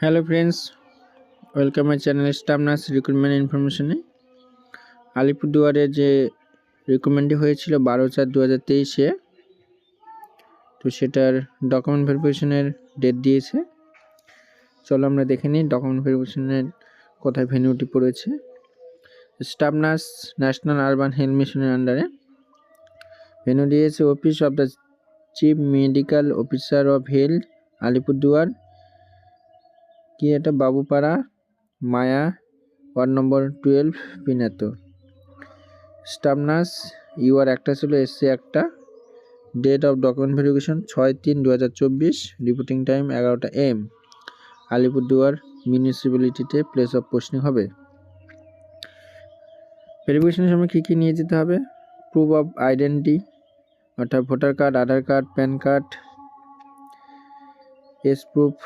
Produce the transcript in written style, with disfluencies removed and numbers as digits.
Hello friends, welcome my channel staff nurse recruitment ইনফরমেশনে। আলিপুরদুয়ারে যে রিক্রুটমেন্টটি হয়েছিল 12/4/2023-এ, তো সেটার ডকুমেন্ট ভেরিফিকেশনের ডেট দিয়েছে। চলো আমরা দেখে নিই ডকুমেন্ট ভেরিফিকেশনের কোথায় ভেন্যুটি পড়েছে। Staff nurse national urban health মিশনের আন্ডারে ভেন্যু দিয়েছে office of the chief medical officer of health Alipurduar, কি এটা বাবুপাড়া মায়া, ওয়ার্ড নম্বর 12, পিনাত। স্টাফ নার্স ইউআর একটা ছিল, এসসি একটা। Date of document verification 6/3/2024, reporting time 11টা AM। আলিপুরদুয়ার মিউনিসিপ্যালিটিতে প্লেস অফ পোস্টিং হবে। ভেরিফিকেশনের সময় কী কী নিয়ে যেতে হবে? প্রুফ অফ আইডেন্টি, অর্থাৎ voter card, Aadhaar card, PAN card, age proof,